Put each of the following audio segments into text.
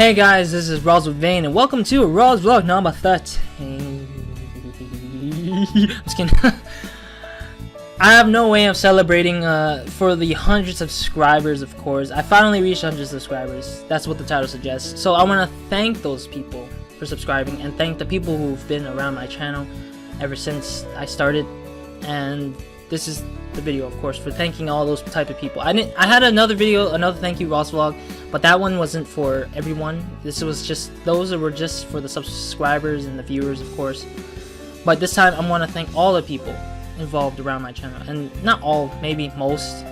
Hey guys, this is RozVlog and welcome to RozVlog number 13. Just kidding. I have no way of celebrating for the 100 subscribers, of course. I finally reached 100 subscribers. That's what the title suggests. So I want to thank those people for subscribing and thank the people who've been around my channel ever since I started. And this is the video, of course, for thanking all those type of people. I had another video, another thank you RozVlog, but that one wasn't for everyone. This was just, those were just for the subscribers and the viewers, of course. But this time I want to thank all the people involved around my channel, and not all, maybe most,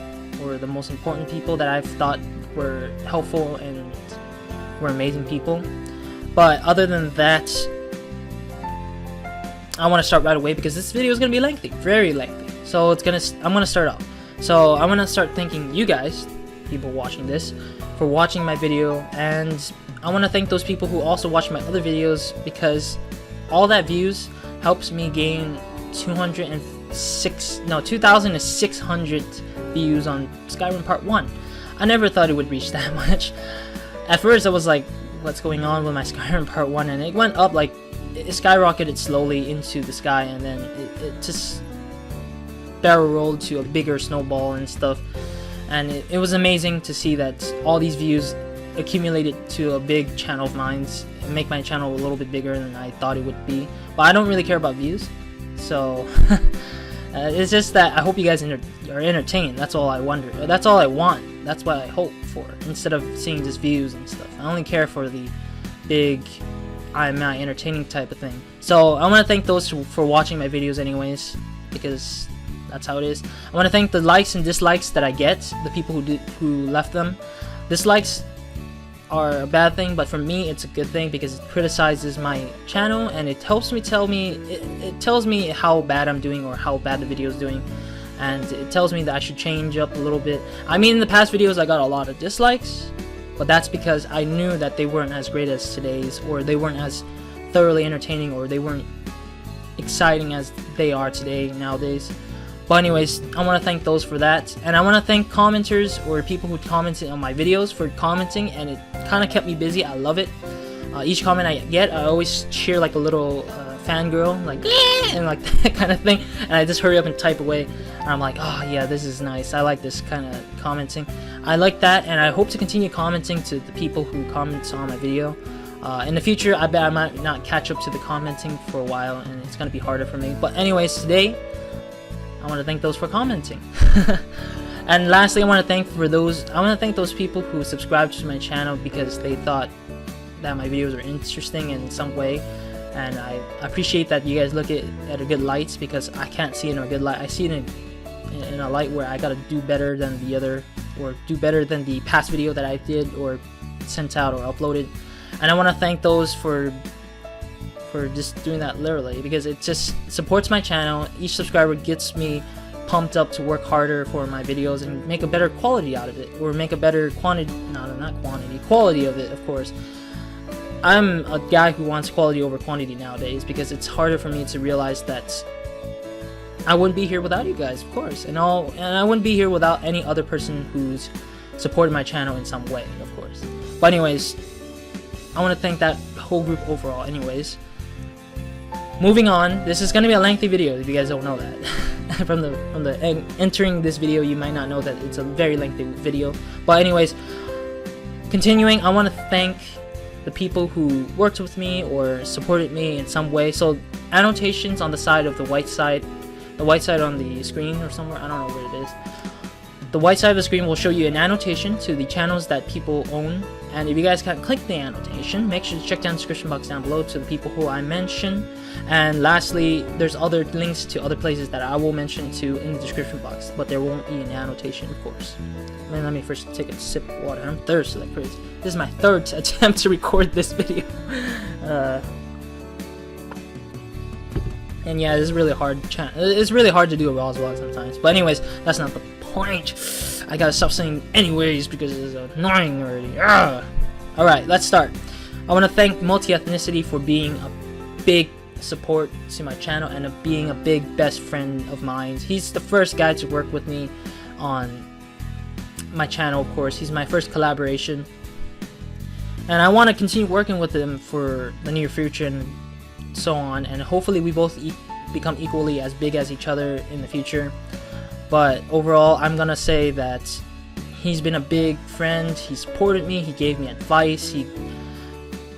or the most important people that I've thought were helpful and were amazing people. But other than that, I want to start right away because this video is going to be lengthy, very lengthy. So I'm gonna start off. So I'm gonna start thanking you guys, people watching this, for watching my video, and I want to thank those people who also watch my other videos, because all that views helps me gain 2,600 views on Skyrim Part 1. I never thought it would reach that much. At first I was like, what's going on with my Skyrim Part 1, and it went up, like, it skyrocketed slowly into the sky, and then it just barrel rolled to a bigger snowball and stuff. And it was amazing to see that all these views accumulated to a big channel of mine and make my channel a little bit bigger than I thought it would be. But I don't really care about views, so it's just that I hope you guys are entertained. That's all I wonder. That's all I want. That's what I hope for, instead of seeing just views and stuff. I only care for the big I'm not entertaining type of thing. So I want to thank those for watching my videos anyways, because that's how it is. I want to thank the likes and dislikes that I get, the people who left them. Dislikes are a bad thing, but for me it's a good thing because it criticizes my channel and it helps me it tells me how bad I'm doing or how bad the video is doing, and it tells me that I should change up a little bit. I mean, in the past videos I got a lot of dislikes, but that's because I knew that they weren't as great as today's, or they weren't as thoroughly entertaining, or they weren't exciting as they are nowadays. But anyways, I want to thank those for that, and I want to thank commenters or people who commented on my videos for commenting, and it kind of kept me busy. I love it. Each comment I get, I always cheer like a little fangirl, like and like that kind of thing, and I just hurry up and type away, and I'm like, oh yeah, this is nice. I like this kind of commenting. I like that, and I hope to continue commenting to the people who comment on my video. In the future, I bet I might not catch up to the commenting for a while, and it's gonna be harder for me. But anyways, today I want to thank those for commenting. And lastly, I want to thank those people who subscribed to my channel because they thought that my videos are interesting in some way, and I appreciate that you guys look at a good light, because I can't see it in a good light. I see it in a light where I gotta do better than the other, or do better than the past video that I did or sent out or uploaded. And I want to thank those for just doing that literally, because it just supports my channel. Each subscriber gets me pumped up to work harder for my videos and make a better quality out of it, or make a better quality of it, of course. I'm a guy who wants quality over quantity nowadays, because it's harder for me to realize that I wouldn't be here without you guys, of course, and I wouldn't be here without any other person who's supported my channel in some way, of course. But anyways, I want to thank that whole group overall. Anyways, moving on, this is going to be a lengthy video if you guys don't know that. from the entering this video, you might not know that it's a very lengthy video. But anyways, continuing, I want to thank the people who worked with me or supported me in some way. So annotations on the side of the white side on the screen or somewhere, I don't know where it is. The white side of the screen will show you an annotation to the channels that people own, and if you guys can't click the annotation, make sure to check down the description box down below to the people who I mention. And lastly, there's other links to other places that I will mention too in the description box, but there won't be an annotation, of course. Man, let me first take a sip of water. I'm thirsty like crazy. This is my third attempt to record this video. And yeah, this is really hard. It's really hard to do a RozVlog sometimes. But anyways, that's not the point. I gotta stop saying anyways because it's annoying already. Alright, let's start. I want to thank Multi-Ethnicity for being a big support to my channel and being a big best friend of mine. He's the first guy to work with me on my channel, of course. He's my first collaboration. and I want to continue working with him for the near future and so on, and hopefully we both become equally as big as each other in the future. But overall, I'm gonna say that he's been a big friend. He supported me, he gave me advice, he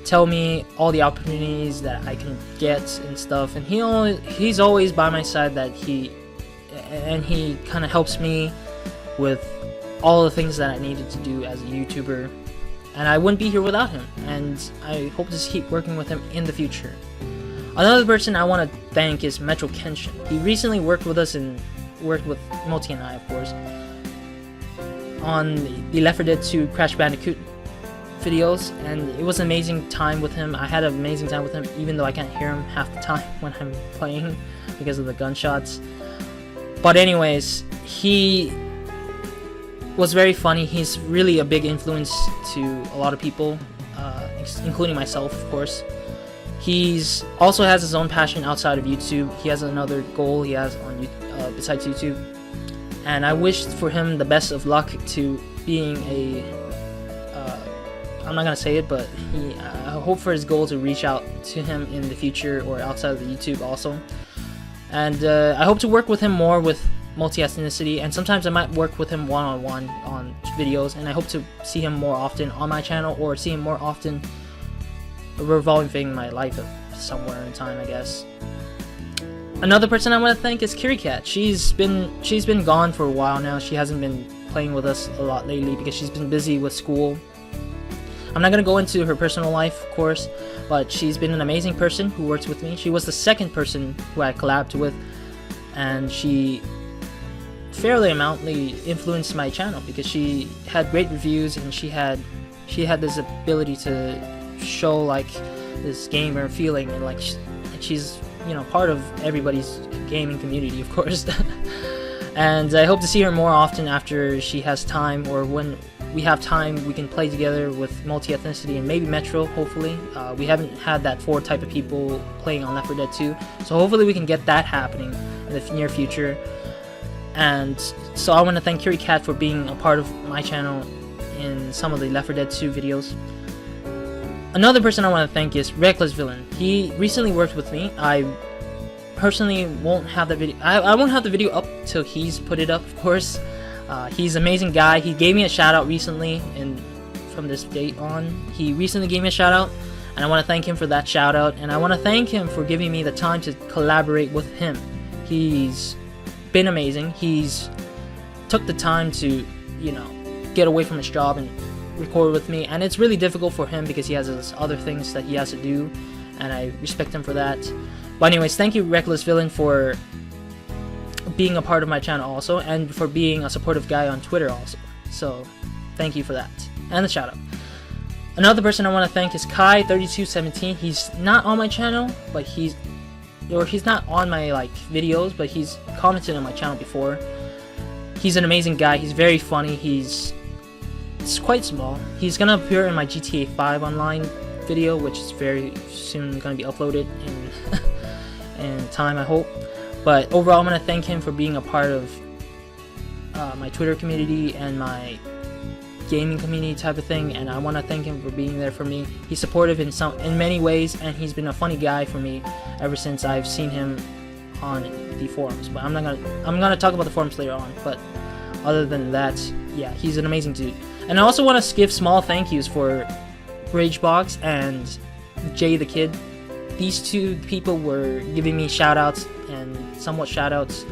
tell me all the opportunities that I can get and stuff, and he's always by my side, that he kind of helps me with all the things that I needed to do as a YouTuber, and I wouldn't be here without him, and I hope to keep working with him in the future. Another person I want to thank is Metro Kenshin. He recently worked with us and worked with Multi and I, of course, on the Left 4 Dead 2 Crash Bandicoot videos, and it was an amazing time with him. I had an amazing time with him, even though I can't hear him half the time when I'm playing because of the gunshots. But anyways, he was very funny. He's really a big influence to a lot of people, including myself, of course. He's also has his own passion outside of YouTube. He has another goal he has on besides YouTube, and I wish for him the best of luck to being a I'm not gonna say it, but I hope for his goal to reach out to him in the future or outside of the YouTube also. And I hope to work with him more with multi-ethnicity, and sometimes I might work with him one-on-one on videos, and I hope to see him more often on my channel, or see him more often revolving my life somewhere in time, I guess. Another person I want to thank is KiriCat. She's been gone for a while now. She hasn't been playing with us a lot lately because she's been busy with school. I'm not going to go into her personal life, of course, but she's been an amazing person who works with me. She was the second person who I collabed with, and she fairly amountly influenced my channel because she had great reviews, and she had this ability to show like this gamer feeling, and like she's, you know, part of everybody's gaming community, of course. And I hope to see her more often after she has time, or when we have time we can play together with multi-ethnicity and maybe Metro, hopefully. We haven't had that 4 type of people playing on Left 4 Dead 2, so hopefully we can get that happening in the near future. And so I want to thank KiriCat for being a part of my channel in some of the Left 4 Dead 2 videos. Another person I want to thank is Reckless Villain. He recently worked with me. I personally won't have the video. I won't have the video up till he's put it up, of course. He's an amazing guy. He gave me a shout out recently, and from this date on, he recently gave me a shout out, and I want to thank him for that shout out, and I want to thank him for giving me the time to collaborate with him. He's been amazing. He's took the time to, you know, get away from his job and record with me, and it's really difficult for him because he has his other things that he has to do, and I respect him for that. But anyways, thank you, Reckless Villain, for being a part of my channel also, and for being a supportive guy on Twitter also. So thank you for that, and the shout out. Another person I want to thank is Kai3217. He's not on my channel, but he's not on my like videos, but he's commented on my channel before. He's an amazing guy. He's very funny. It's quite small. He's gonna appear in my GTA 5 online video, which is very soon gonna be uploaded in time, I hope. But overall, I'm gonna thank him for being a part of my Twitter community and my gaming community type of thing, and I want to thank him for being there for me. He's supportive in many ways, and he's been a funny guy for me ever since I've seen him on the forums. But I'm gonna talk about the forums later on. But other than that, yeah, he's an amazing dude. And I also want to give small thank yous for Ragebox and Jay the Kid. These two people were giving me shoutouts and somewhat shoutouts.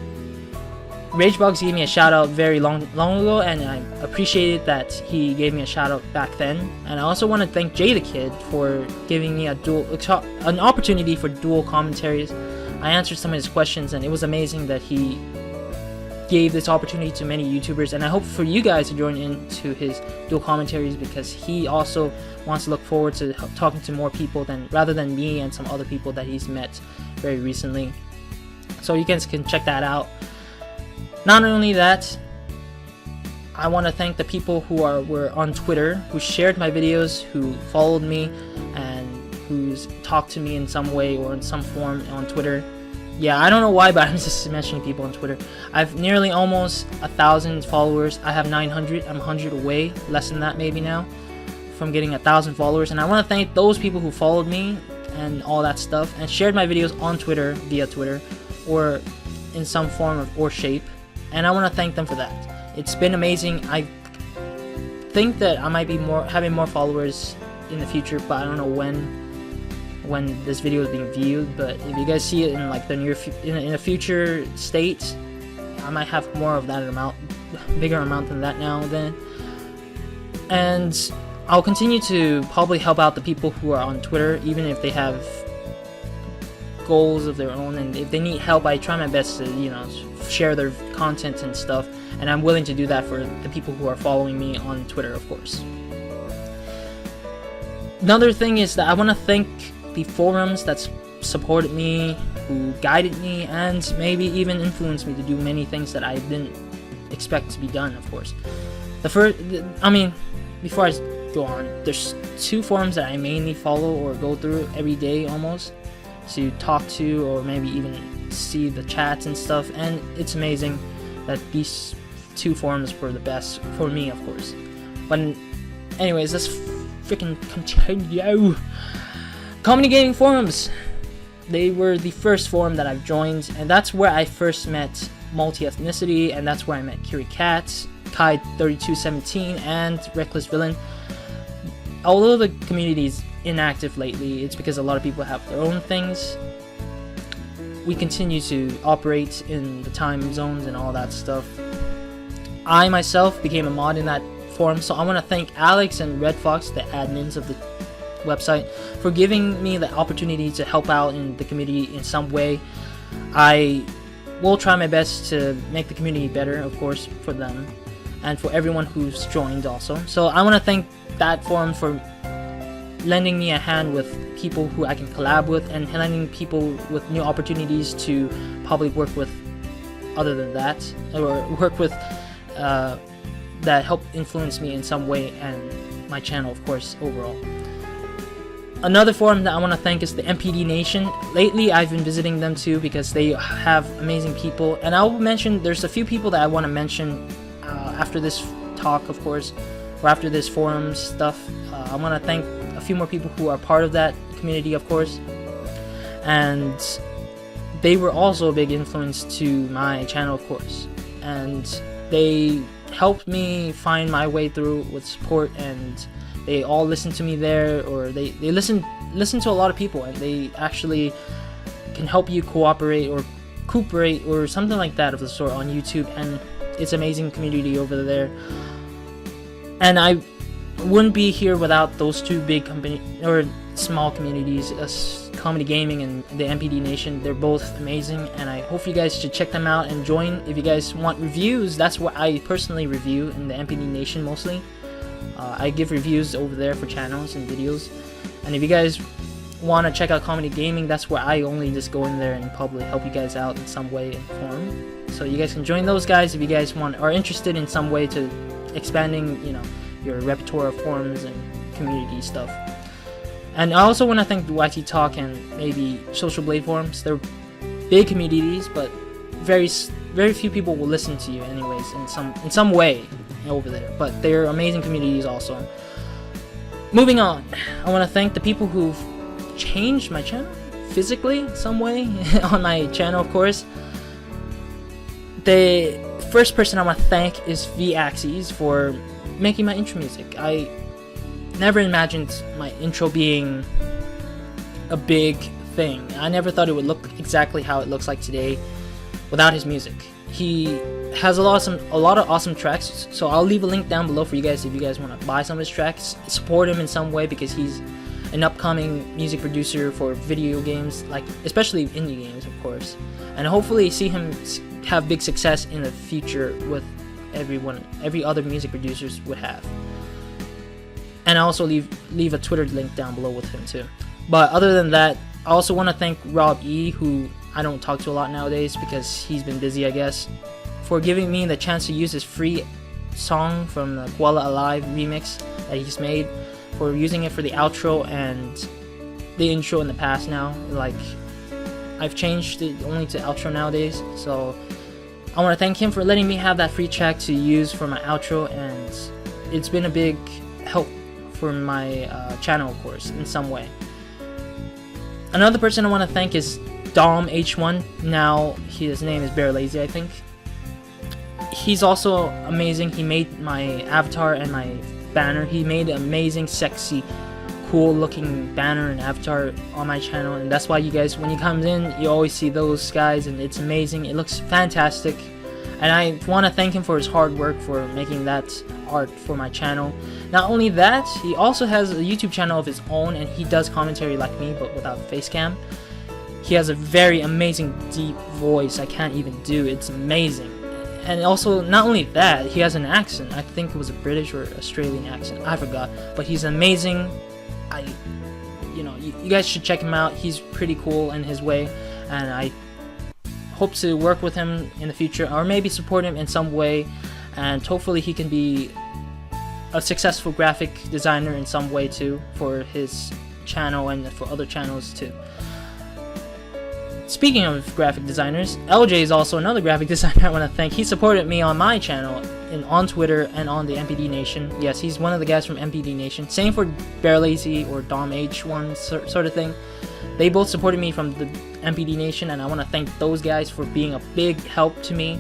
Ragebox gave me a shout out very long ago, and I appreciated that he gave me a shout out back then. And I also want to thank Jay the Kid for giving me an opportunity for dual commentaries. I answered some of his questions, and it was amazing that he gave this opportunity to many YouTubers, and I hope for you guys to join into his dual commentaries, because he also wants to look forward to talking to more people rather than me and some other people that he's met very recently. So you guys can check that out. Not only that, I want to thank the people who were on Twitter, who shared my videos, who followed me, and who's talked to me in some way or in some form on Twitter. Yeah, I don't know why, but I'm just mentioning people on Twitter. I've nearly almost 1,000 followers. I have 900. I'm 100 away, less than that maybe now, from getting 1,000 followers, and I want to thank those people who followed me and all that stuff and shared my videos on Twitter, via Twitter, or in some form or shape, and I want to thank them for that. It's been amazing. I think that I might be having more followers in the future, but I don't know when this video is being viewed. But if you guys see it in like the in a future state, I might have more of that amount, bigger amount than that now and then. And I'll continue to probably help out the people who are on Twitter, even if they have goals of their own, and if they need help, I try my best to, you know, share their content and stuff, and I'm willing to do that for the people who are following me on Twitter, of course. Another thing is that I want to thank the forums that supported me, who guided me, and maybe even influenced me to do many things that I didn't expect to be done, of course. Before I go on, there's 2 forums that I mainly follow or go through every day almost to talk to, or maybe even see the chats and stuff, and it's amazing that these 2 forums were the best for me, of course. But anyways, let's freaking continue. Comedy gaming forums. They were the first forum that I've joined, and that's where I first met multi-ethnicity, and that's where I met Curie Cat, Kai3217, and Reckless Villain. Although the community is inactive lately, it's because a lot of people have their own things. We continue to operate in the time zones and all that stuff. I myself became a mod in that forum, so I want to thank Alex and Red Fox, the admins of the website, for giving me the opportunity to help out in the community in some way. I will try my best to make the community better, of course, for them and for everyone who's joined also. So I want to thank that forum for lending me a hand with people who I can collab with, and lending people with new opportunities to probably work with other than that, or work with that help influence me in some way, and my channel, of course, overall. Another forum that I want to thank is the MPD Nation. Lately I've been visiting them too because they have amazing people, and I'll mention, there's a few people that I want to mention after this talk, of course, or after this forum stuff. I want to thank a few more people who are part of that community, of course, and they were also a big influence to my channel, of course, and they helped me find my way through with support, and they all listen to me there, or they listen to a lot of people, and they actually can help you cooperate or cooperate or something like that of the sort on YouTube, and it's amazing community over there. And I wouldn't be here without those 2 big small communities, Comedy Gaming and the MPD Nation. They're both amazing, and I hope you guys should check them out and join. If you guys want reviews, that's what I personally review in the MPD Nation mostly. I give reviews over there for channels and videos, and if you guys want to check out Comedy Gaming, that's where I only just go in there and probably help you guys out in some way and form. So you guys can join those guys if you guys are interested in some way to expanding, you know, your repertoire of forums and community stuff. And I also want to thank the YT Talk and maybe Social Blade forums. They're big communities, but very few people will listen to you anyways in some way over there, but they're amazing communities also. Moving on, I want to thank the people who've changed my channel physically some way on my channel, of course. The first person I want to thank is V-Axes for making my intro music. I never imagined my intro being a big thing. I never thought it would look exactly how it looks like today without his music. He has a lot of awesome tracks, so I'll leave a link down below for you guys if you guys want to buy some of his tracks, support him in some way, because he's an upcoming music producer for video games, like especially indie games, of course, and hopefully see him have big success in the future with every other music producers would have. And I also leave a Twitter link down below with him too. But other than that, I also want to thank Rob E, who I don't talk to a lot nowadays because he's been busy, I guess, for giving me the chance to use his free song from the Koala Alive remix that he's made, for using it for the outro and the intro in the past now. Like, I've changed it only to outro nowadays, so I want to thank him for letting me have that free track to use for my outro, and it's been a big help for my channel, of course, in some way. Another person I want to thank is Dom H1. Now his name is Bear Lazy, I think. He's also amazing. He made my avatar and my banner. He made an amazing, sexy, cool looking banner and avatar on my channel, and that's why you guys, when you come in, you always see those guys, and it's amazing. It looks fantastic, and I want to thank him for his hard work for making that art for my channel. Not only that, he also has a YouTube channel of his own, and he does commentary like me but without face cam. He has a very amazing deep voice. I can't even do it. It's amazing. And also, not only that, he has an accent. I think it was a British or Australian accent, I forgot, but he's amazing. You guys should check him out. He's pretty cool in his way, and I hope to work with him in the future, or maybe support him in some way, and hopefully he can be a successful graphic designer in some way too, for his channel and for other channels too. Speaking of graphic designers, LJ is also another graphic designer I want to thank. He supported me on my channel, on Twitter and on the MPD Nation. Yes, he's one of the guys from MPD Nation. Same for Bear Lazy or Dom H1 sort of thing. They both supported me from the MPD Nation, and I want to thank those guys for being a big help to me.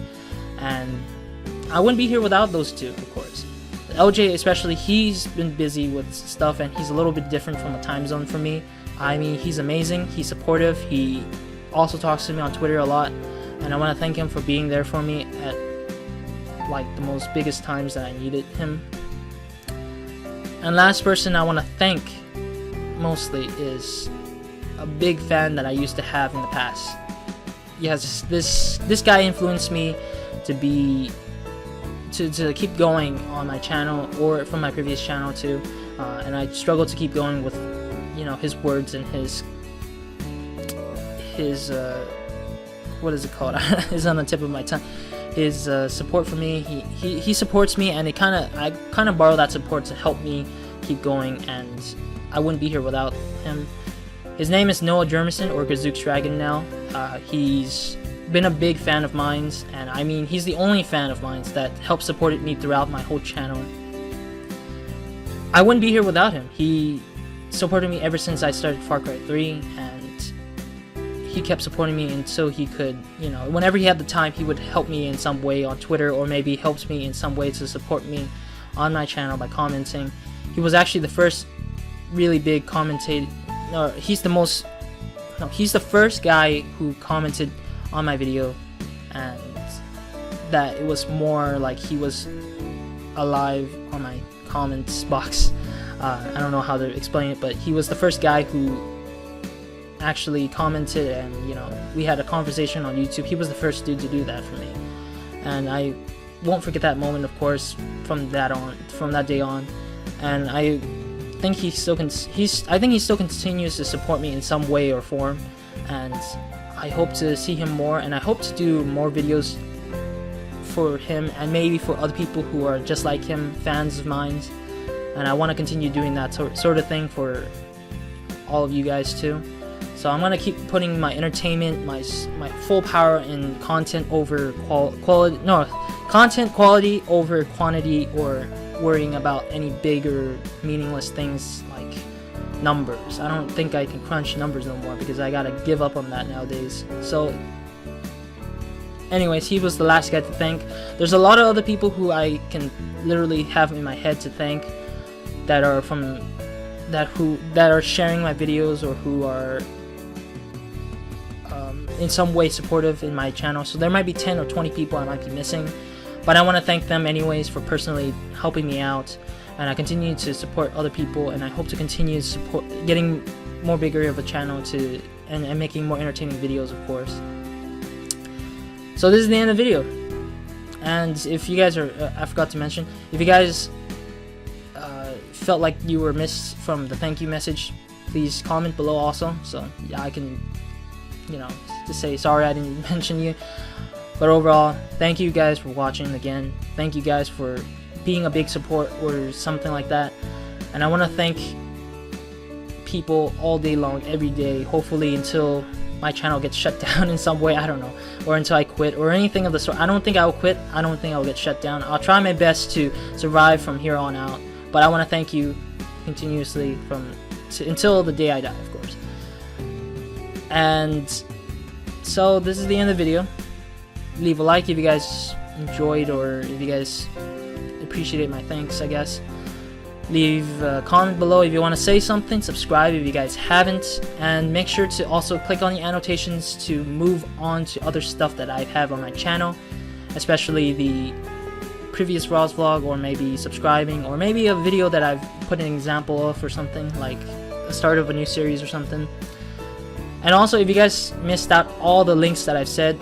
And I wouldn't be here without those two, of course. LJ especially, he's been busy with stuff, and he's a little bit different from a time zone for me. I mean, he's amazing. He's supportive. He also talks to me on Twitter a lot, and I want to thank him for being there for me at like the most biggest times that I needed him. And last person I want to thank mostly is a big fan that I used to have in the past. Yes, this guy influenced me to keep going on my channel, or from my previous channel too, and I struggled to keep going with, you know, his words and his what is it called? It's on the tip of my tongue. His support for me. He supports me, and I kind of borrow that support to help me keep going, and I wouldn't be here without him. His name is Noah Jermison, or Gazook's Dragon now. He's been a big fan of mine, and I mean, he's the only fan of mine that helped supported me throughout my whole channel. I wouldn't be here without him. He supported me ever since I started Far Cry 3, and he kept supporting me until he could, you know, whenever he had the time, he would help me in some way on Twitter, or maybe helps me in some way to support me on my channel by commenting. He was actually the first really big commentator. No, he's the first guy who commented on my video, and that it was more like he was alive on my comments box. I don't know how to explain it, but he was the first guy who actually commented, and you know, we had a conversation on YouTube. He was the first dude to do that for me, and I won't forget that moment, of course, from that day on. And I think he still continues to support me in some way or form, and I hope to see him more, and I hope to do more videos for him, and maybe for other people who are just like him, fans of mine. And I want to continue doing that sort of thing for all of you guys too. So I'm gonna keep putting my entertainment, my full power in content over content quality over quantity, or worrying about any big or meaningless things like numbers. I don't think I can crunch numbers no more, because I gotta give up on that nowadays. So anyways, he was the last guy to thank. There's a lot of other people who I can literally have in my head to thank, that are sharing my videos, or who are in some way supportive in my channel. So there might be 10 or 20 people I might be missing, but I want to thank them anyways for personally helping me out, and I continue to support other people, and I hope to continue support getting more bigger of a channel and making more entertaining videos, of course. So this is the end of the video, and if you guys are I forgot to mention, if you guys felt like you were missed from the thank you message, please comment below also, so yeah, I can, you know, to say sorry I didn't mention you. But overall, thank you guys for watching again. Thank you guys for being a big support or something like that. And I want to thank people all day long, every day, hopefully until my channel gets shut down in some way, I don't know, or until I quit or anything of the sort. I don't think I'll quit. I don't think I'll get shut down. I'll try my best to survive from here on out. But I want to thank you continuously until the day I die, of course. And so this is the end of the video. Leave a like if you guys enjoyed, or if you guys appreciate my thanks, I guess. Leave a comment below if you want to say something. Subscribe if you guys haven't, and make sure to also click on the annotations to move on to other stuff that I have on my channel, especially the previous RozVlog, or maybe subscribing, or maybe a video that I've put an example of, or something like the start of a new series or something. And also, if you guys missed out all the links that I've said,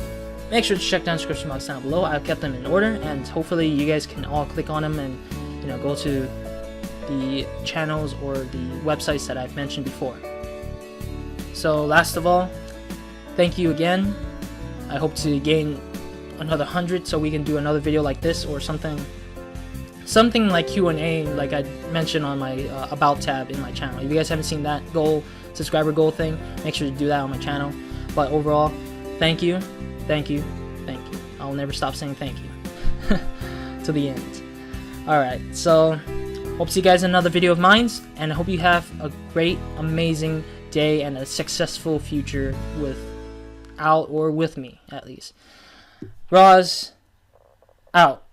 make sure to check down the description box down below. I've kept them in order, and hopefully you guys can all click on them and, you know, go to the channels or the websites that I've mentioned before. So last of all, thank you again. I hope to gain another 100 so we can do another video like this, or something like Q&A, like I mentioned on my about tab in my channel. If you guys haven't seen that subscriber goal thing, make sure to do that on my channel. But overall, thank you, thank you, thank you. I'll never stop saying thank you to the end. Alright, so hope to see you guys in another video of mine, and I hope you have a great, amazing day and a successful future with me, at least. Roz, out.